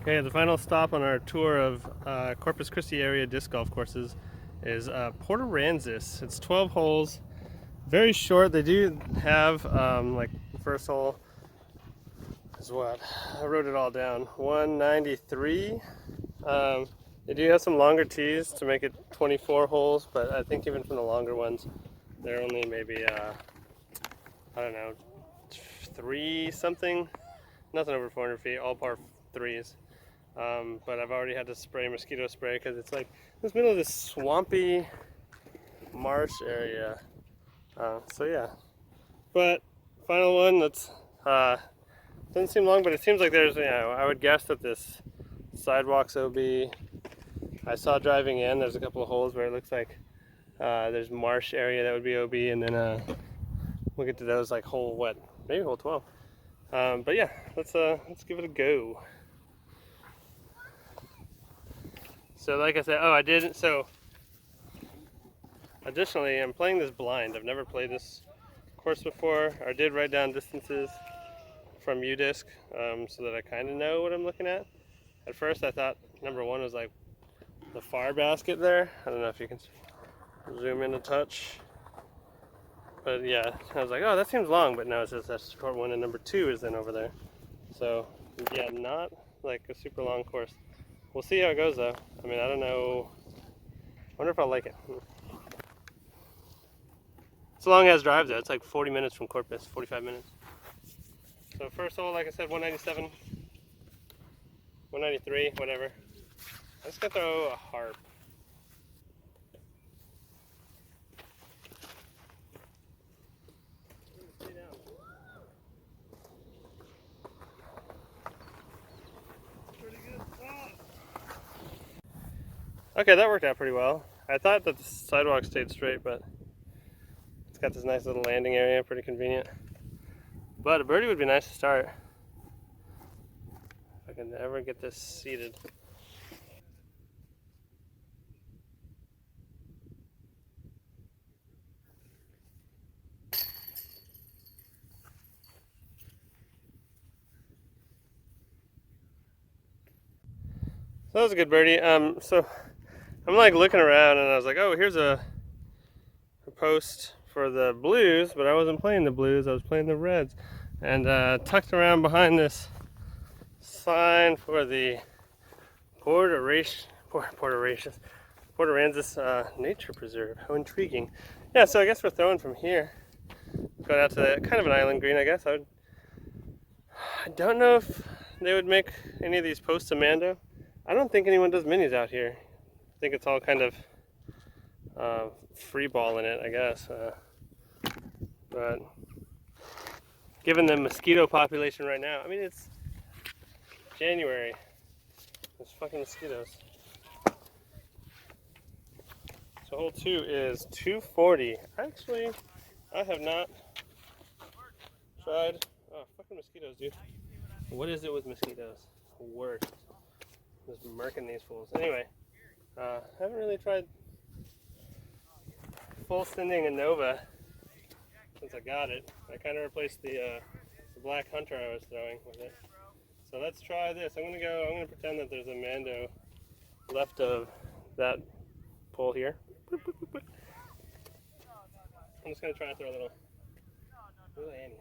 Okay, the final stop on our tour of Corpus Christi area disc golf courses is Port Aransas. It's 12 holes, very short. They do have like the first hole is what? I wrote it all down. 193. They do have some longer tees to make it 24 holes, but I think even from the longer ones, they're only maybe I don't know, 3 something. Nothing over 400 feet, all par 3s. But I've already had to spray mosquito spray because it's like in the middle of this swampy marsh area. So yeah, but final one that's doesn't seem long, but it seems like there's, you know, I would guess that this sidewalk's OB. I saw driving in, there's a couple of holes where it looks like there's marsh area that would be OB, and then we'll get to those like hole what, maybe hole 12. But yeah, let's give it a go. So like I said, I did, so additionally, I'm playing this blind. I've never played this course before. I did write down distances from UDisc so that I kind of know what I'm looking at. At first I thought number 1 was like the far basket there. I don't know if you can zoom in a touch. But yeah, I was like, oh, that seems long, but no, it's just that short one, and number 2 is then over there. So yeah, not like a super long course. We'll see how it goes though. I mean, I don't know. I wonder if I'll like it. It's a long ass drive though. It's like 40 minutes from Corpus, 45 minutes. So first hole, like I said, 197, 193, whatever. I'm just gonna throw a harp. Okay, that worked out pretty well. I thought that the sidewalk stayed straight, but it's got this nice little landing area, pretty convenient. But a birdie would be nice to start. If I can ever get this seated. So that was a good birdie. So I'm like looking around and I was like, oh, here's a post for the blues, but I wasn't playing the blues, I was playing the reds. And tucked around behind this sign for the Port Aransas Nature Preserve. How intriguing. Yeah, so I guess we're throwing from here. Going out to kind of an island green, I guess. I don't know if they would make any of these posts a Mando. I don't think anyone does minis out here. I think it's all kind of free ball in it, I guess. But given the mosquito population right now, I mean, it's January. There's fucking mosquitoes. So hole 2 is 240. Actually, I have not tried. Oh, fucking mosquitoes, dude. What is it with mosquitoes? Worst. Just murking these fools. Anyway, I haven't really tried full sending a Nova since I got it. I kind of replaced the black hunter I was throwing with it. So let's try this. I'm gonna pretend that there's a Mando left of that pole here. I'm just gonna try to throw a little Annie.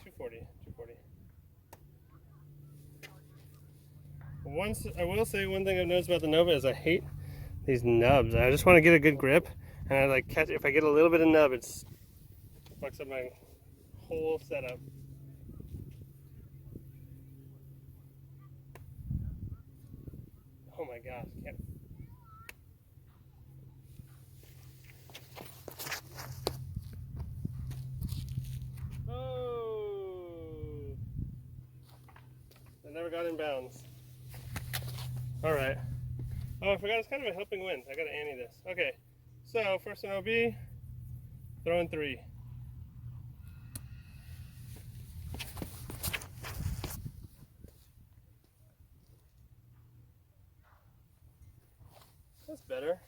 240. I will say one thing I've noticed about the Nova is I hate these nubs. I just want to get a good grip, and I like catch. If I get a little bit of nub, it fucks up my whole setup. Oh my gosh! Can't. Oh! I never got in bounds. All right. Oh, I forgot it's kind of a helping wind. I gotta ante this. Okay, so first one will be throwing 3. That's better.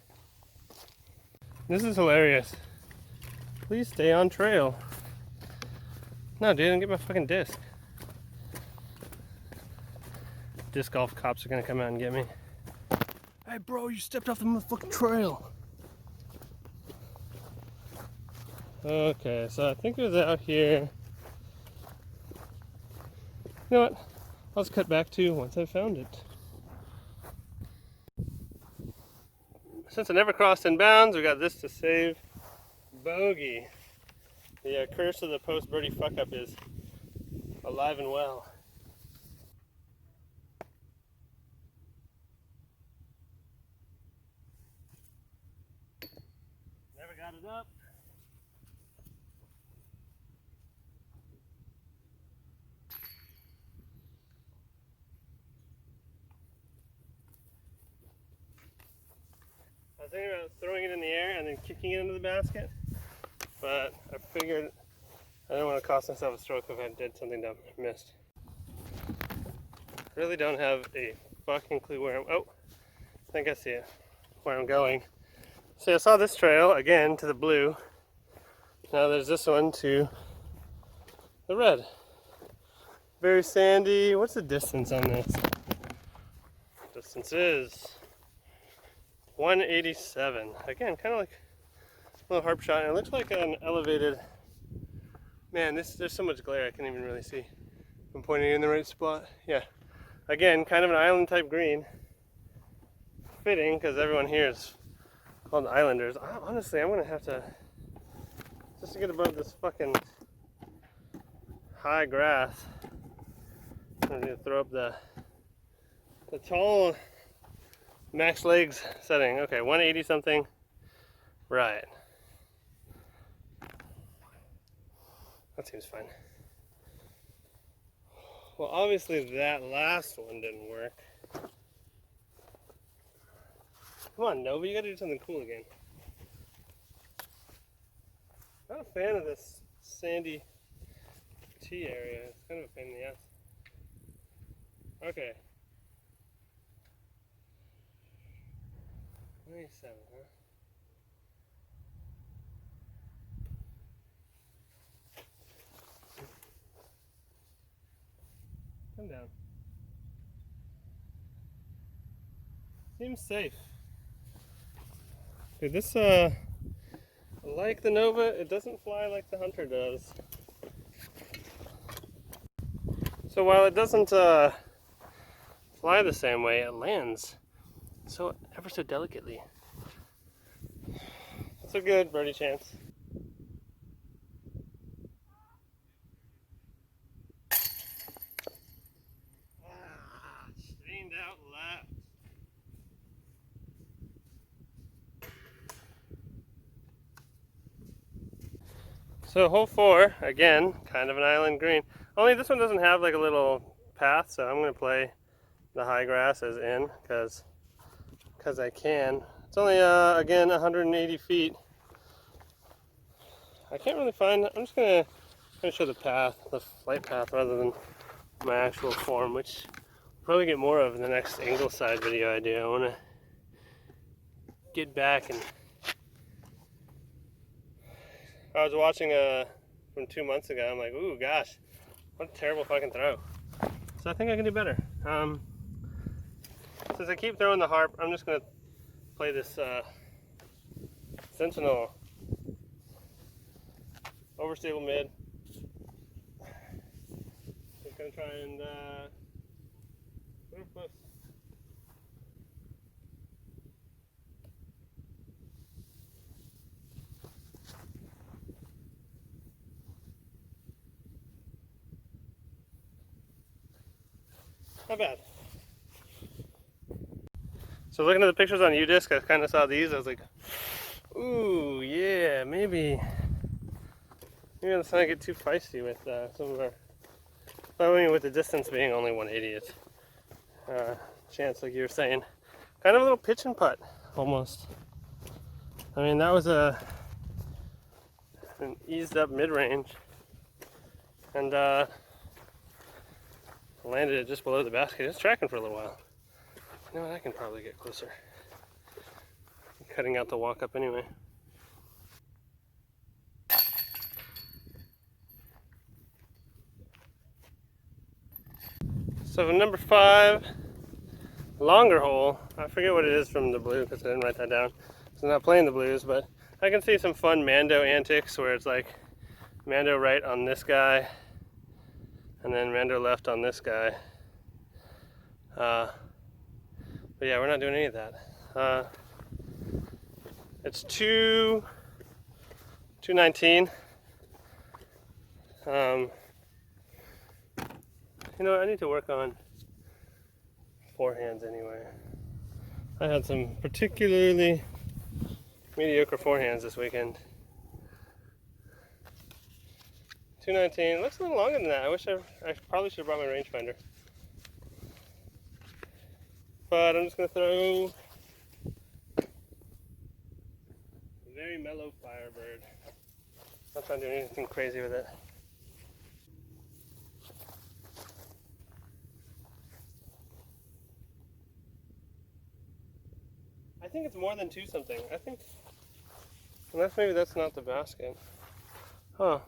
This is hilarious. Please stay on trail. No, dude, I didn't get my fucking disc. Disc golf cops are gonna come out and get me. Hey bro, you stepped off the motherfucking trail. Okay, so I think it was out here. You know what? I'll just cut back to once I found it. Since I never crossed in bounds, we got this to save. Bogey. The curse of the post birdie fuck up is alive and well. Never got it up. I was thinking about throwing it in the air and then kicking it into the basket, but I figured I didn't want to cost myself a stroke if I did something dumb. Missed. Really don't have a fucking clue where I'm. Oh, I think I see it. Where I'm going. See, I saw this trail again to the blue. Now there's this one to the red. Very sandy. What's the distance on this? Distance is 187. Again, kind of like a little harp shot. And it looks like an elevated. Man, there's so much glare I can't even really see. I'm pointing in the right spot. Yeah. Again, kind of an island type green. Fitting because everyone here is called Islanders. Honestly, I'm gonna have to, just to get above this fucking high grass, I'm gonna throw up the tall max legs setting. Okay, 180 something. Right. That seems fine. Well, obviously that last one didn't work. Come on, Nova, you gotta do something cool again. Not a fan of this sandy tee area. It's kind of a pain in the ass. Okay. 27, huh? Come down. Seems safe. Dude, this, like the Nova, it doesn't fly like the Hunter does. So while it doesn't fly the same way, it lands so ever so delicately. That's a good birdie chance. Strained out left. So hole 4, again, kind of an island green. Only this one doesn't have like a little path, so I'm going to play the high grass as in, because I can. It's only, again, 180 feet. I can't really find, I'm just going to show the path, the flight path, rather than my actual form, which I'll probably get more of in the next Ingleside video I do. I want to get back and I was watching from 2 months ago. I'm like, ooh, gosh, what a terrible fucking throw. So I think I can do better. Since I keep throwing the harp, I'm just gonna play this Sentinel overstable mid. Just gonna try and put it close. Not bad. So looking at the pictures on UDisc, I kind of saw these. I was like, ooh, yeah, maybe let's not get too feisty with some of our. I mean, with the distance being only 180th chance, like you were saying, kind of a little pitch and putt almost. I mean, that was an eased up mid range, and landed it just below the basket. It's tracking for a little while. You know what? I can probably get closer. I'm cutting out the walk up anyway. So number 5, longer hole. I forget what it is from the blue because I didn't write that down. So I'm not playing the blues, but I can see some fun Mando antics where it's like Mando right on this guy and then Mando left on this guy. But yeah, we're not doing any of that. It's 219. You know, I need to work on forehands anyway. I had some particularly mediocre forehands this weekend. 219, looks a little longer than that. I probably should have brought my rangefinder. But I'm just gonna throw a very mellow Firebird. Not trying to do anything crazy with it. I think it's more than 2 something. I think, unless maybe that's not the basket. Huh.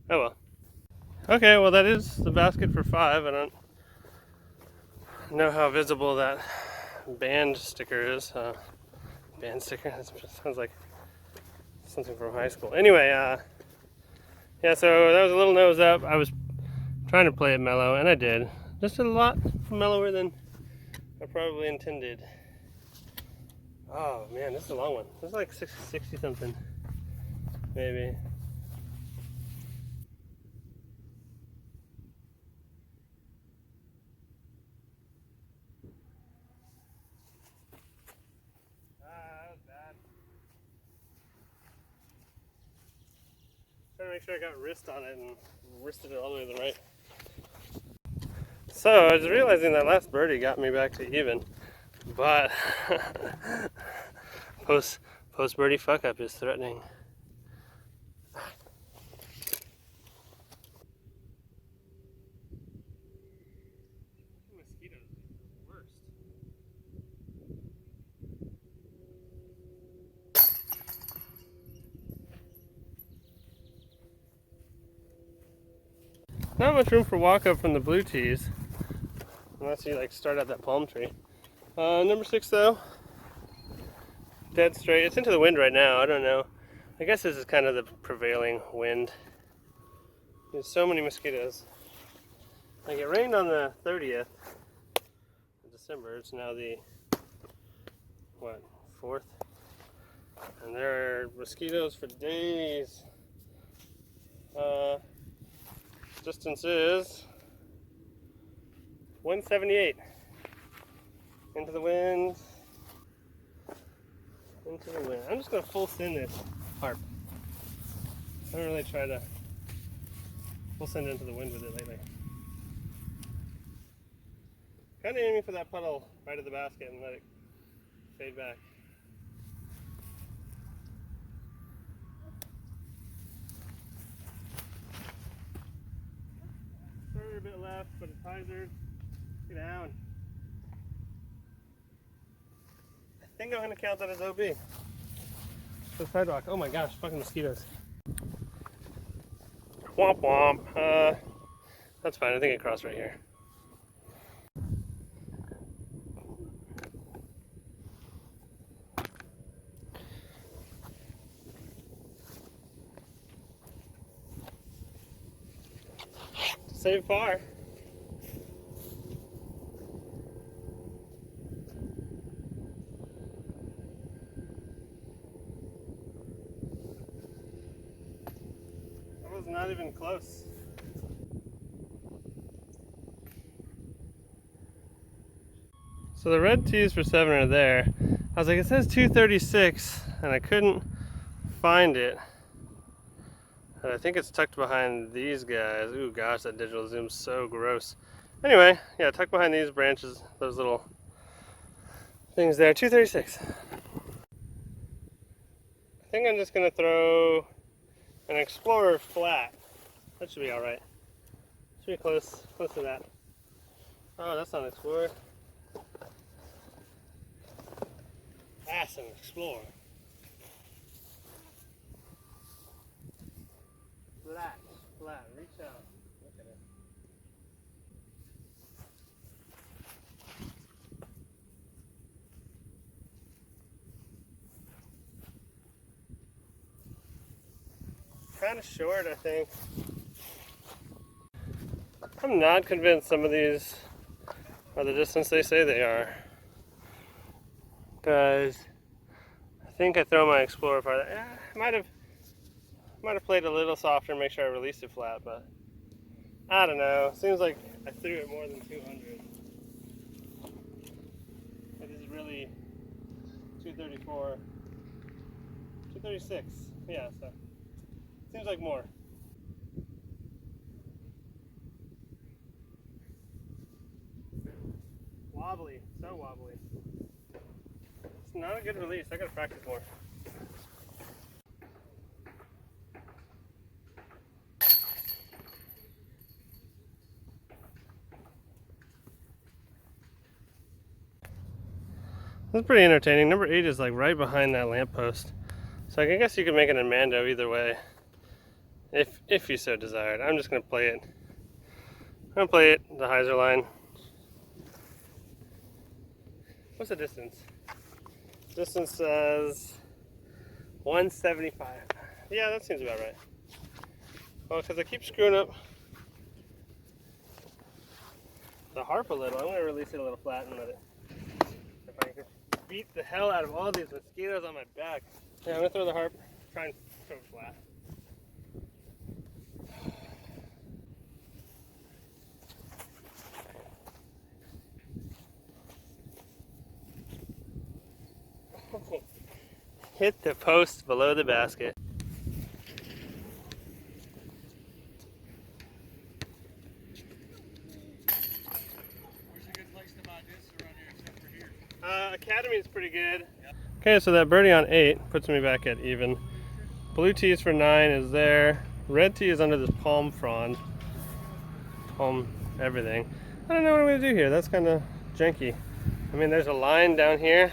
Oh well. Okay, well that is the basket for 5. I don't know how visible that band sticker is. Band sticker? That sounds like something from high school. Anyway, yeah, so that was a little nose up. I was trying to play it mellow, and I did. Just a lot mellower than I probably intended. Oh man, this is a long one. This is like 60 something, maybe. That was bad. Trying to make sure I got wrist on it and wristed it all the way to the right. So I was realizing that last birdie got me back to even, but post birdie fuck up is threatening. Mosquitoes are the worst. Not much room for walk up from the blue tees, unless you like start at that palm tree. Number 6 though, dead straight. It's into the wind right now. I don't know. I guess this is kind of the prevailing wind. There's so many mosquitoes. Like it rained on the 30th of December. It's now the, what, 4th? And there are mosquitoes for days. Distance is 178. Into the wind. Into the wind. I'm just going to full send this harp. I haven't really tried to full send into the wind with it lately. Kind of aiming for that puddle right at the basket and let it fade back. Further a bit left, but it's hyzered. Get down. I think I'm going to count that as OB. The sidewalk. Oh my gosh, fucking mosquitoes. Womp womp. That's fine. I think it crossed right here. Save par. That was not even close. So the red tees for 7 are there. I was like, it says 236, and I couldn't find it. And I think it's tucked behind these guys. Ooh, gosh, that digital zoom's so gross. Anyway, yeah, tucked behind these branches, those little things there. 236. I think I'm just gonna throw an Explorer flat. That should be all right. Should be close to that. Oh, that's not an Explorer. That's an Explorer. Flat, reach out. Look at it. kind of short, I think. I'm not convinced some of these are the distance they say they are. Because I think I throw my Explorer farther. I might have played a little softer and make sure I released it flat, but I don't know. Seems like I threw it more than 200. It is really 234, 236. Yeah, so seems like more. Wobbly, so wobbly. It's not a good release. I gotta practice more. That's pretty entertaining. Number 8 is like right behind that lamppost. So I guess you could make it an Mando either way. If you so desired. I'm just gonna play it. I'm gonna play it the hyzer line. What's the distance? Distance says 175. Yeah, that seems about right. Well, because I keep screwing up the harp a little, I'm going to release it a little flat and let it. If I can beat the hell out of all these mosquitoes on my back. Yeah, I'm going to throw the harp, try and throw it flat. Hit the post below the basket. Where's a good place to buy discs around here except for here? Academy is pretty good. Yep. Okay, so that birdie on 8 puts me back at even. Blue tees for 9 is there. Red tee is under this palm frond. Palm everything. I don't know what I'm going to do here. That's kind of janky. I mean, there's a line down here.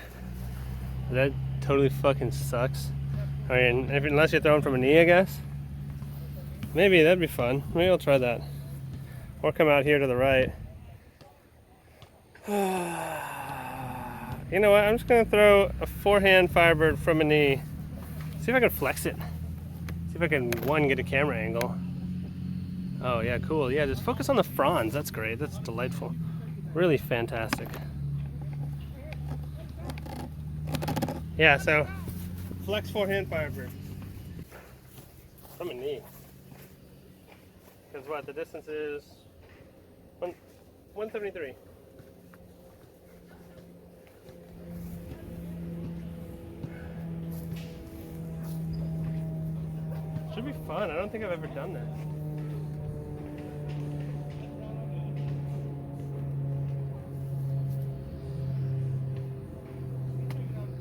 That totally fucking sucks. I mean, unless you're throwing from a knee, I guess. Maybe that'd be fun. Maybe I'll try that. Or come out here to the right. You know what? I'm just gonna throw a forehand firebird from a knee. See if I can flex it. See if I can, one, get a camera angle. Oh yeah, cool. Yeah, just focus on the fronds. That's great. That's delightful. Really fantastic. Yeah, so flex forehand firebird from a knee. Because what, the distance is 173. Should be fun. I don't think I've ever done that.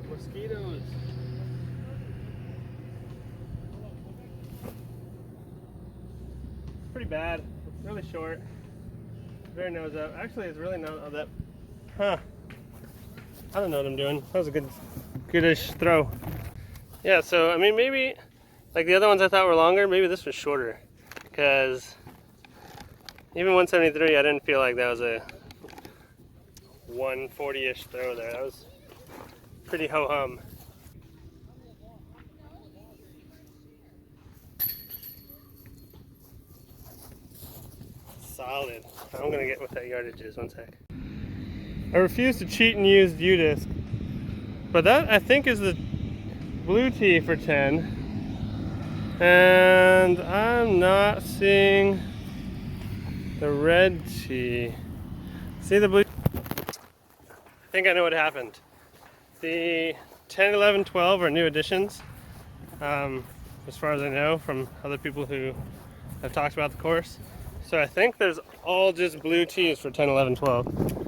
Mosquitoes. Pretty bad. It's really short. Very nose up. Actually, it's really not that. Huh. I don't know what I'm doing. That was a goodish throw. Yeah, so I mean, maybe like the other ones I thought were longer, maybe this was shorter. Because even 173, I didn't feel like that was a 140-ish throw there. That was pretty ho-hum. Solid. I'm gonna get what that yardage is, one sec. I refuse to cheat and use U-disc, but that I think is the blue tee for 10. And I'm not seeing the red tee. See the blue? I think I know what happened. The 10, 11, 12 are new additions, as far as I know from other people who have talked about the course. So I think there's all just blue tees for 10, 11, 12,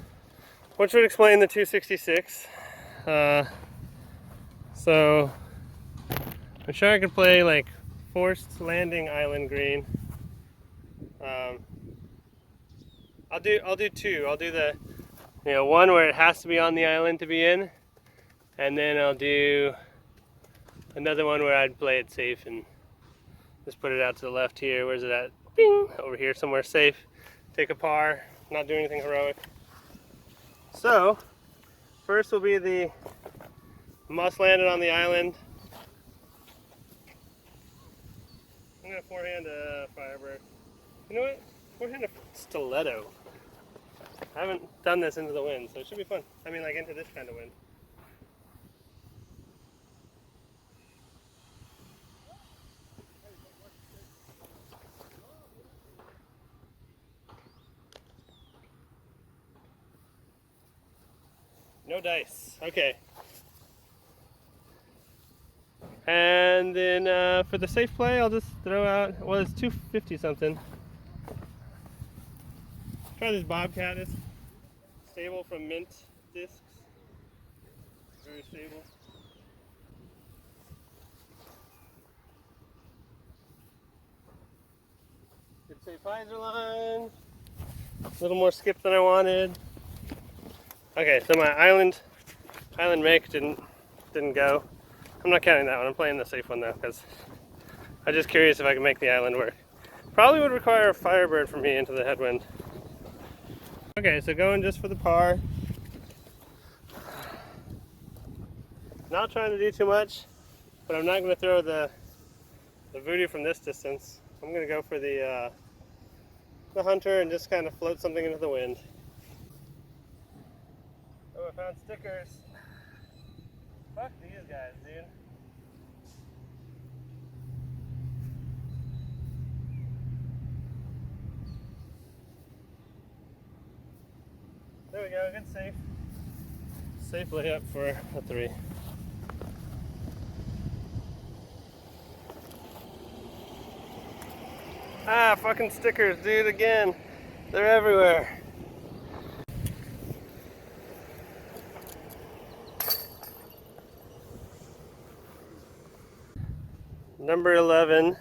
which would explain the 266. So I'm sure I could play like forced landing island green. I'll do two. I'll do the one where it has to be on the island to be in, and then I'll do another one where I'd play it safe and just put it out to the left here. Where's it at? Bing! Over here somewhere safe. Take a par. Not do anything heroic. So first will be the must land it on the island. I'm gonna forehand a Firebird. You know what? Forehand a Stiletto. I haven't done this into the wind, so it should be fun. I mean, like into this kind of wind. No dice. Okay. And then for the safe play, I'll just throw out, well, it's 250 something. Try this Bobcat. It's stable from Mint discs. Very stable. Good safe hyzer line. A little more skip than I wanted. Okay, so my island make didn't go. I'm not counting that one. I'm playing the safe one though, because I'm just curious if I can make the island work. Probably would require a Firebird for me into the headwind. Okay, so going just for the par. Not trying to do too much, but I'm not going to throw the voodoo from this distance. I'm going to go for the hunter and just kind of float something into the wind. Oh, I found stickers. Fuck these guys, dude. There we go, good safe. Safe layup for a 3. Ah, fucking stickers, dude, again. They're everywhere. Number 11.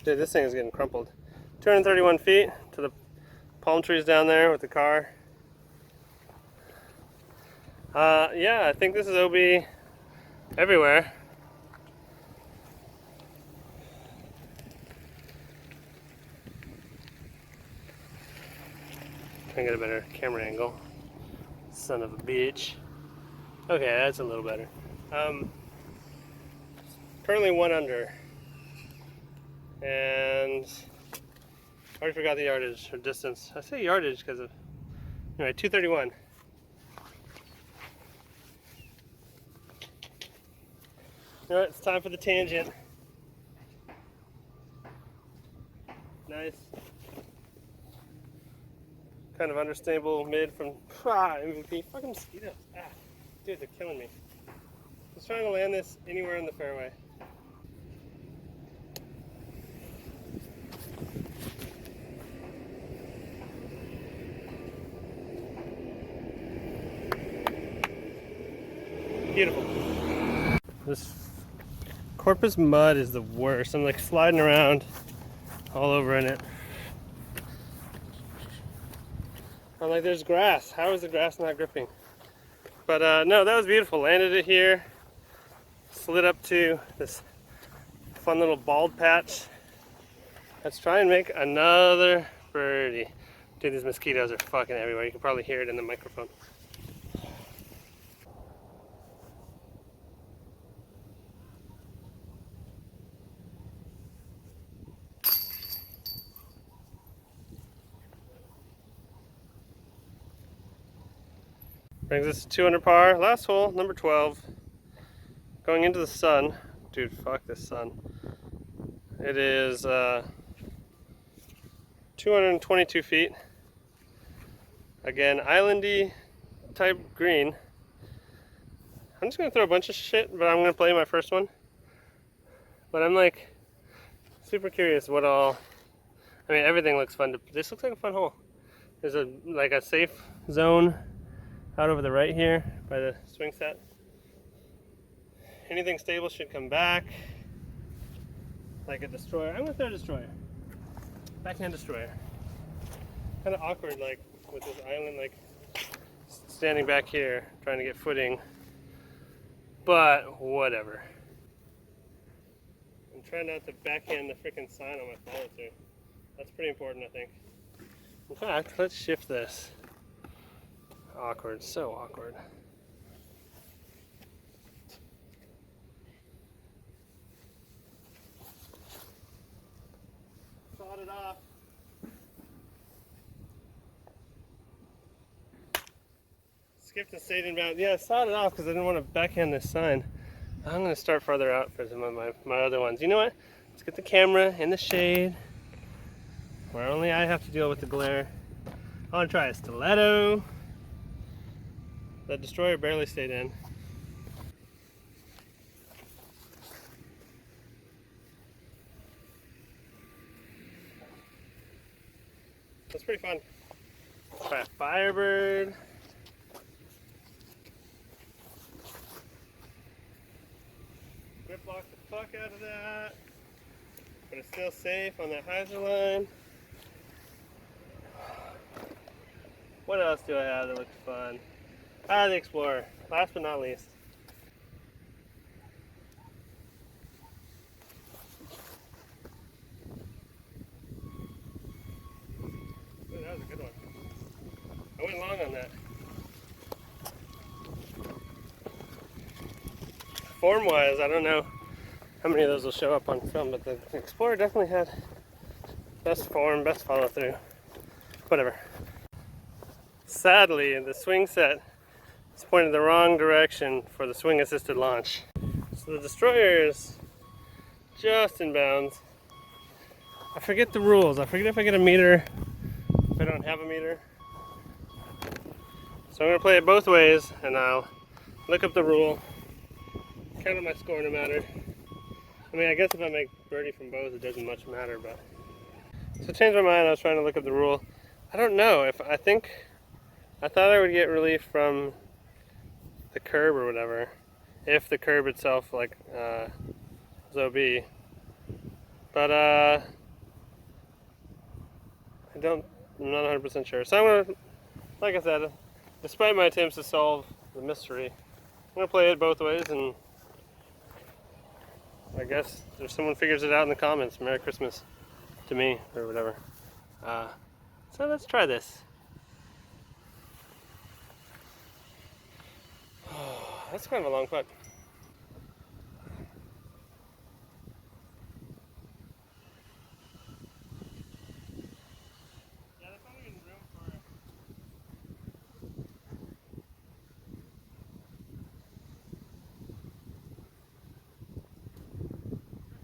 Dude, this thing is getting crumpled. 231 feet to the palm trees down there with the car. Yeah, I think this is OB everywhere. Try and get a better camera angle. Son of a bitch. Okay, that's a little better. Currently 1 under. And I already forgot the yardage or distance. I say yardage because of, anyway, 231. You know what, it's time for the tangent. Nice. Kind of understable mid from MVP. Fucking mosquitoes. Ah, dude, they're killing me. Just trying to land this anywhere in the fairway. Beautiful. This Corpus mud is the worst. I'm like sliding around all over in it. I'm like, there's grass. How is the grass not gripping? But no, that was beautiful. Landed it here. Slid up to this fun little bald patch. Let's try and make another birdie. Dude, these mosquitoes are fucking everywhere. You can probably hear it in the microphone. Brings us to 200 par. Last hole, number 12. Going into the sun. Dude, fuck this sun. It is 222 feet. Again, islandy type green. I'm just gonna throw a bunch of shit, but I'm gonna play my first one. But I'm like super curious what all. I mean, everything looks fun. This looks like a fun hole. There's a safe zone out over the right here by the swing set. Anything stable should come back. Like a destroyer. I'm gonna throw a destroyer. Backhand destroyer. Kind of awkward, like with this island, like standing back here trying to get footing. But whatever. I'm trying not to backhand the freaking sign on my follow through. That's pretty important, I think. In fact, let's shift this. Awkward, so awkward. sawed it off. Skipped and stayed inbound. Yeah, I sawed it off because I didn't want to backhand this sign. I'm going to start farther out for some of my other ones. You know what? Let's get the camera in the shade where only I have to deal with the glare. I want to try a stiletto. The destroyer barely stayed in. That's pretty fun. Let's try a Firebird. Grip lock the fuck out of that. But it's still safe on that hyzer line. What else do I have that looks fun? The Explorer. Last but not least. Ooh, that was a good one. I went long on that. Form-wise, I don't know how many of those will show up on film, but the Explorer definitely had best form, best follow-through. Whatever. Sadly, the swing set is pointed the wrong direction for the swing-assisted launch. So the destroyer is just in bounds. I forget the rules. I forget if I get a meter, if I don't have a meter. So I'm going to play it both ways, and I'll look up the rule, count up my score no matter. I mean, I guess if I make birdie from both, it doesn't much matter, but... So I changed my mind. I was trying to look up the rule. I don't know. I thought I would get relief from the curb or whatever, if the curb itself, like, was OB. But, I'm not 100% sure. So I'm going to, like I said, despite my attempts to solve the mystery, I'm going to play it both ways, and I guess if someone figures it out in the comments, Merry Christmas to me, or whatever. So let's try this. That's kind of a long putt. Yeah, there's not even room for it.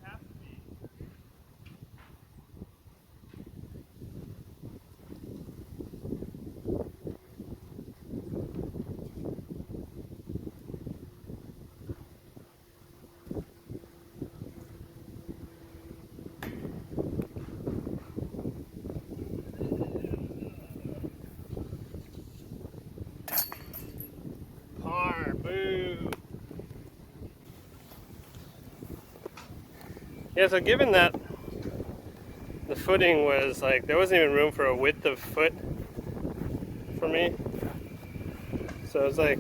There has to be. Par, boo. Yeah, so given that the footing was like, there wasn't even room for a width of foot for me. So it's like,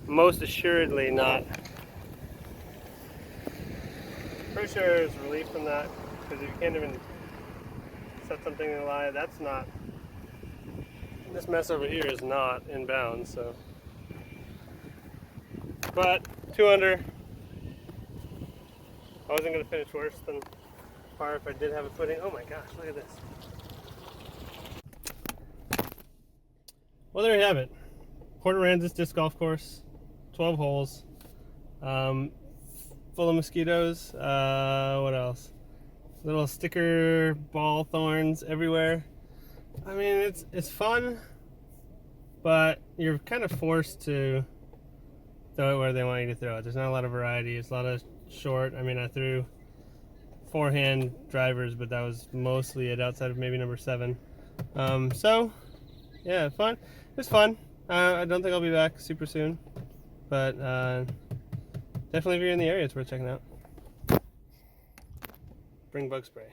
most assuredly not. Pretty sure there's relief from that, because if you can't even set something in the lie, that's not, this mess over here is not in bounds, so. But 2 under. I wasn't going to finish worse than par if I did have a footing. Oh my gosh, look at this. Well, there you have it. Port Aransas disc golf course, 12 holes, full of mosquitoes. What else? Little sticker ball thorns everywhere. I mean, it's fun, but you're kind of forced to throw it where they want you to throw it. There's not a lot of variety. It's a lot of short. I mean, I threw forehand drivers, but that was mostly it outside of maybe number 7. So, yeah, fun. It's fun. I don't think I'll be back super soon, but definitely if you're in the area, it's worth checking out. Bring bug spray.